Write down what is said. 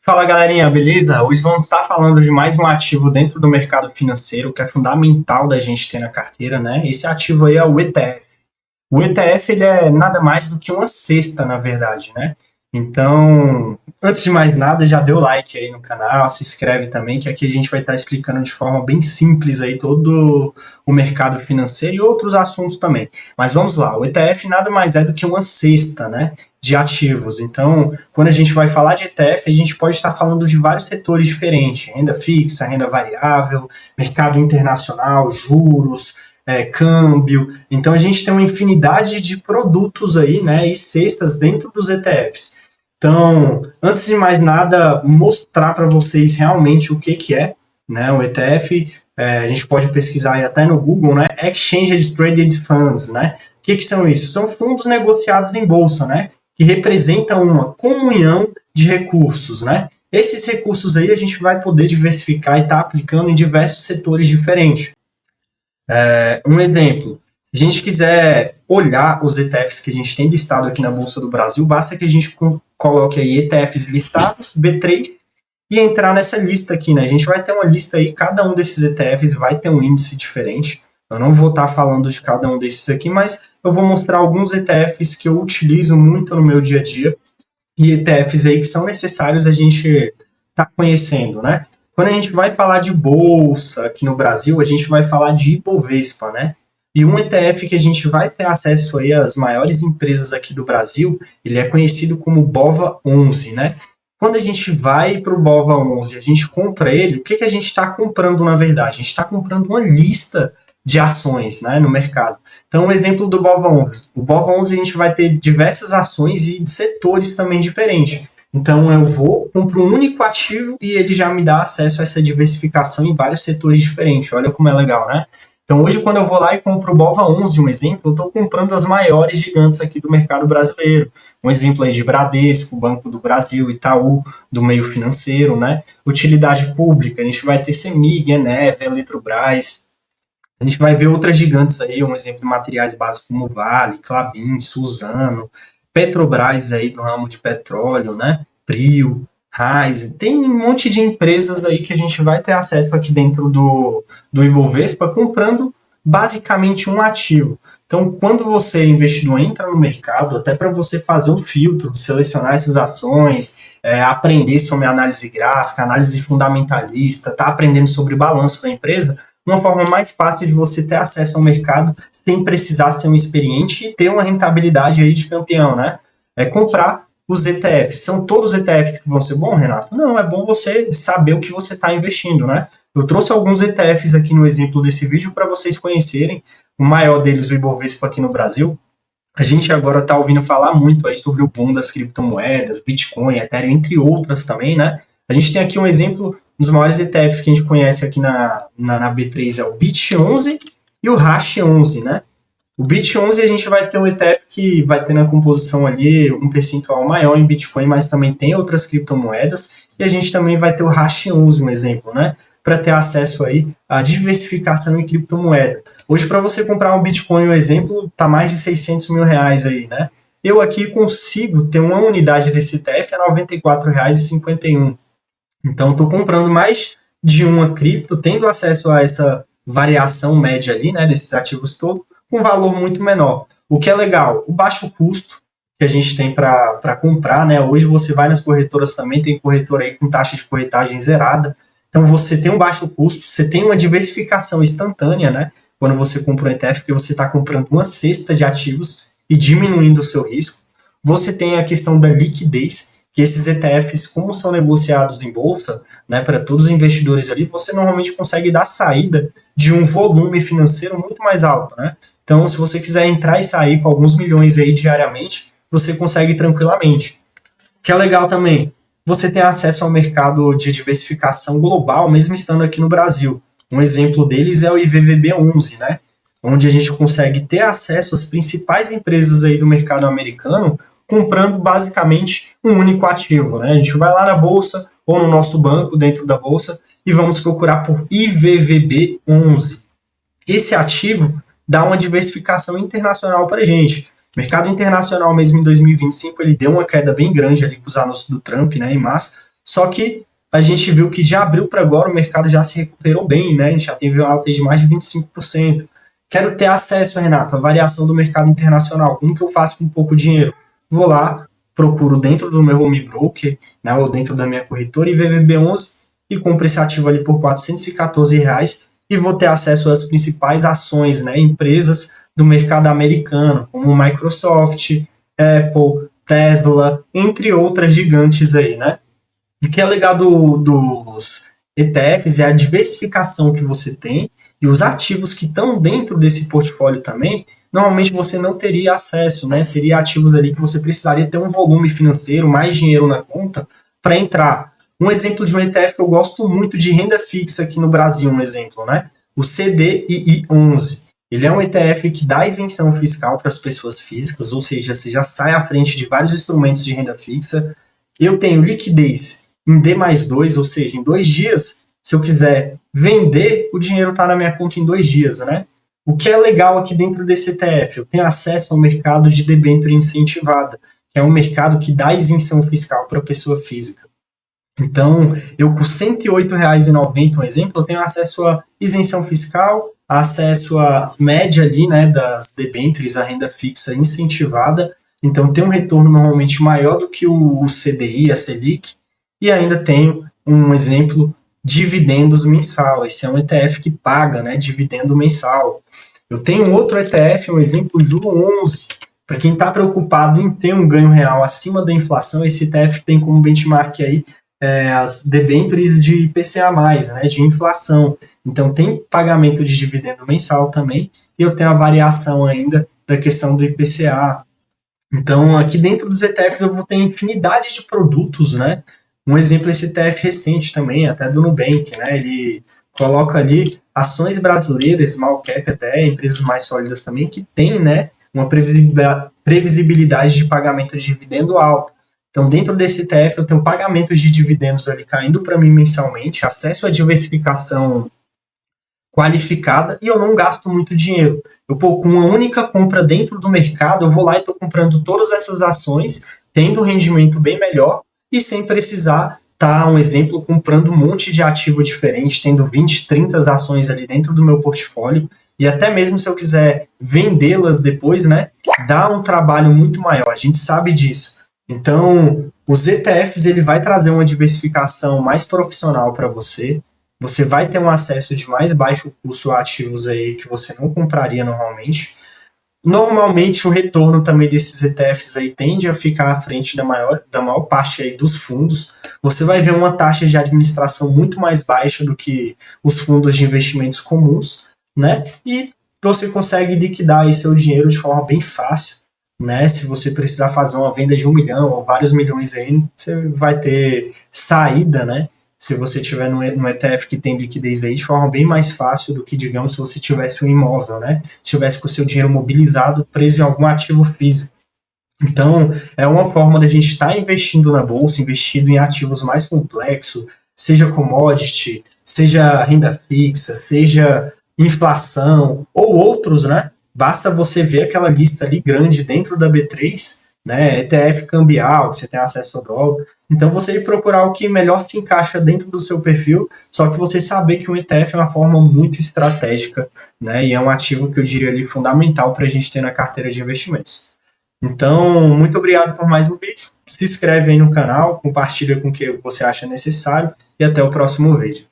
Fala galerinha, beleza? Hoje vamos estar falando de mais um ativo dentro do mercado financeiro que é fundamental da gente ter na carteira, né? Esse ativo aí é o ETF. O ETF ele é nada mais do que uma cesta, na verdade, né? Então, antes de mais nada, já dê o like aí no canal, se inscreve também, que aqui a gente vai estar explicando de forma bem simples aí todo o mercado financeiro e outros assuntos também. Mas vamos lá, o ETF nada mais é do que uma cesta, né, de ativos. Então, quando a gente vai falar de ETF, a gente pode estar falando de vários setores diferentes, renda fixa, renda variável, mercado internacional, juros, câmbio. Então a gente tem uma infinidade de produtos aí, né, e cestas dentro dos ETFs. Então, antes de mais nada, mostrar para vocês realmente o que é, né, o ETF. A gente pode pesquisar aí até no Google, né, Exchange Traded Funds, né? O que são isso? São fundos negociados em bolsa, né, que representam uma comunhão de recursos, né? Esses recursos aí a gente vai poder diversificar e estar aplicando em diversos setores diferentes. Um exemplo, se a gente quiser olhar os ETFs que a gente tem listado aqui na Bolsa do Brasil, basta que a gente coloque aí ETFs listados, B3, e entrar nessa lista aqui, né? A gente vai ter uma lista aí, cada um desses ETFs vai ter um índice diferente. Eu não vou estar falando de cada um desses aqui, mas eu vou mostrar alguns ETFs que eu utilizo muito no meu dia a dia, e ETFs aí que são necessários a gente estar conhecendo, né? Quando a gente vai falar de bolsa aqui no Brasil, a gente vai falar de Ibovespa, né? E um ETF que a gente vai ter acesso aí às maiores empresas aqui do Brasil, ele é conhecido como BOVA11, né? Quando a gente vai para o BOVA11 e a gente compra ele, o que a gente está comprando na verdade? A gente está comprando uma lista de ações, né, no mercado. Então, um exemplo do BOVA11. O BOVA11 a gente vai ter diversas ações e setores também diferentes. Então, eu compro um único ativo e ele já me dá acesso a essa diversificação em vários setores diferentes. Olha como é legal, né? Então, hoje, quando eu vou lá e compro o BOVA11, um exemplo, eu estou comprando as maiores gigantes aqui do mercado brasileiro. Um exemplo aí de Bradesco, Banco do Brasil, Itaú, do meio financeiro, né? Utilidade pública, a gente vai ter CEMIG, Eneva, Eletrobras. A gente vai ver outras gigantes aí, um exemplo de materiais básicos como Vale, Klabin, Suzano, Petrobras aí do ramo de petróleo, né? Prio, Raiz, tem um monte de empresas aí que a gente vai ter acesso aqui dentro do Ibovespa comprando basicamente um ativo. Então, quando você, investidor, entra no mercado, até para você fazer um filtro, selecionar essas ações, aprender sobre análise gráfica, análise fundamentalista, tá aprendendo sobre balanço da empresa, uma forma mais fácil de você ter acesso ao mercado sem precisar ser um experiente e ter uma rentabilidade aí de campeão, né? É comprar os ETFs. São todos os ETFs que vão ser bons, Renato? Não, é bom você saber o que você está investindo, né? Eu trouxe alguns ETFs aqui no exemplo desse vídeo para vocês conhecerem. O maior deles, o Ibovespa aqui no Brasil. A gente agora está ouvindo falar muito aí sobre o boom das criptomoedas, Bitcoin, Ethereum, entre outras também, né? A gente tem aqui um exemplo, um dos maiores ETFs que a gente conhece aqui na B3 é o BIT11 e o HASH11, né? O BIT11 a gente vai ter um ETF que vai ter na composição ali um percentual maior em Bitcoin, mas também tem outras criptomoedas, e a gente também vai ter o HASH11, um exemplo, né? Para ter acesso aí à diversificação em criptomoeda. Hoje, para você comprar um Bitcoin, um exemplo, tá mais de 600 mil reais aí, né? Eu aqui consigo ter uma unidade desse ETF a R$ 94,51. Então, estou comprando mais de uma cripto, tendo acesso a essa variação média ali, né, desses ativos todos, com valor muito menor. O que é legal, o baixo custo que a gente tem para comprar, né? Hoje você vai nas corretoras também, tem corretora aí com taxa de corretagem zerada. Então, você tem um baixo custo, você tem uma diversificação instantânea, né? Quando você compra um ETF, porque você está comprando uma cesta de ativos e diminuindo o seu risco. Você tem a questão da liquidez, que esses ETFs, como são negociados em bolsa, né, para todos os investidores ali, você normalmente consegue dar saída de um volume financeiro muito mais alto, né? Então, se você quiser entrar e sair com alguns milhões aí diariamente, você consegue tranquilamente. O que é legal também, você tem acesso ao mercado de diversificação global, mesmo estando aqui no Brasil. Um exemplo deles é o IVVB11, né? Onde a gente consegue ter acesso às principais empresas aí do mercado americano, comprando basicamente um único ativo, né? A gente vai lá na bolsa ou no nosso banco dentro da bolsa e vamos procurar por IVVB11. Esse ativo dá uma diversificação internacional para a gente. O mercado internacional mesmo em 2025 ele deu uma queda bem grande ali com os anúncios do Trump, né, em março, Só que a gente viu que de abril para agora o mercado já se recuperou bem, né? A gente já teve uma alta de mais de 25%. Quero ter acesso, Renato, à variação do mercado internacional. Como que eu faço com pouco dinheiro? Vou lá, procuro dentro do meu home broker, né, ou dentro da minha corretora, IVVB11, e compro esse ativo ali por R$ 414 e vou ter acesso às principais ações, né, empresas do mercado americano, como Microsoft, Apple, Tesla, entre outras gigantes aí, né? O que é legal dos ETFs é a diversificação que você tem e os ativos que estão dentro desse portfólio também, normalmente você não teria acesso, né? Seria ativos ali que você precisaria ter um volume financeiro, mais dinheiro na conta para entrar. Um exemplo de um ETF que eu gosto muito de renda fixa aqui no Brasil, um exemplo, né? O CDII11. Ele é um ETF que dá isenção fiscal para as pessoas físicas, ou seja, você já sai à frente de vários instrumentos de renda fixa. Eu tenho liquidez em D+2, ou seja, em 2 dias, se eu quiser vender, o dinheiro está na minha conta em 2 dias, né? O que é legal aqui dentro desse ETF? Eu tenho acesso ao mercado de debênture incentivada, que é um mercado que dá isenção fiscal para a pessoa física. Então, eu por R$ 108,90, um exemplo, eu tenho acesso a isenção fiscal, acesso à média ali, né, das debêntures, a renda fixa incentivada. Então, tem um retorno normalmente maior do que o CDI, a Selic, e ainda tenho um exemplo, dividendos mensal. Esse é um ETF que paga, né, dividendo mensal. Eu tenho outro ETF, um exemplo, Juro 11. Para quem está preocupado em ter um ganho real acima da inflação, esse ETF tem como benchmark aí as debêntures de IPCA+, né, de inflação. Então, tem pagamento de dividendo mensal também, e eu tenho a variação ainda da questão do IPCA. Então, aqui dentro dos ETFs eu vou ter infinidade de produtos, né? Um exemplo é esse ETF recente também, até do Nubank, né? Ele coloca ali ações brasileiras, small cap até, empresas mais sólidas também, que tem, né, uma previsibilidade de pagamento de dividendo alto. Então, dentro desse ETF, eu tenho pagamentos de dividendos ali caindo para mim mensalmente, acesso à diversificação qualificada e eu não gasto muito dinheiro. Eu, com uma única compra dentro do mercado, eu vou lá e estou comprando todas essas ações, tendo um rendimento bem melhor e sem precisar estar, um exemplo, comprando um monte de ativo diferente, tendo 20, 30 ações ali dentro do meu portfólio e até mesmo se eu quiser vendê-las depois, né, dá um trabalho muito maior, a gente sabe disso. Então, os ETFs, ele vai trazer uma diversificação mais profissional para você. Você vai ter um acesso de mais baixo custo a ativos aí que você não compraria normalmente. Normalmente, o retorno também desses ETFs aí tende a ficar à frente da maior parte aí dos fundos. Você vai ver uma taxa de administração muito mais baixa do que os fundos de investimentos comuns, né? E você consegue liquidar aí seu dinheiro de forma bem fácil, né? Se você precisar fazer uma venda de 1 milhão ou vários milhões aí, você vai ter saída, né? Se você tiver no ETF que tem liquidez aí de forma bem mais fácil do que, digamos, se você tivesse um imóvel, né? Tivesse com o seu dinheiro mobilizado, preso em algum ativo físico. Então, é uma forma da gente estar investindo na bolsa, investindo em ativos mais complexos, seja commodity, seja renda fixa, seja inflação ou outros, né? Basta você ver aquela lista ali grande dentro da B3, né? ETF cambial, que você tem acesso ao dólar. Então, você procurar o que melhor se encaixa dentro do seu perfil, só que você saber que um ETF é uma forma muito estratégica, né? E é um ativo que eu diria ali fundamental para a gente ter na carteira de investimentos. Então, muito obrigado por mais um vídeo. Se inscreve aí no canal, compartilha com o que você acha necessário e até o próximo vídeo.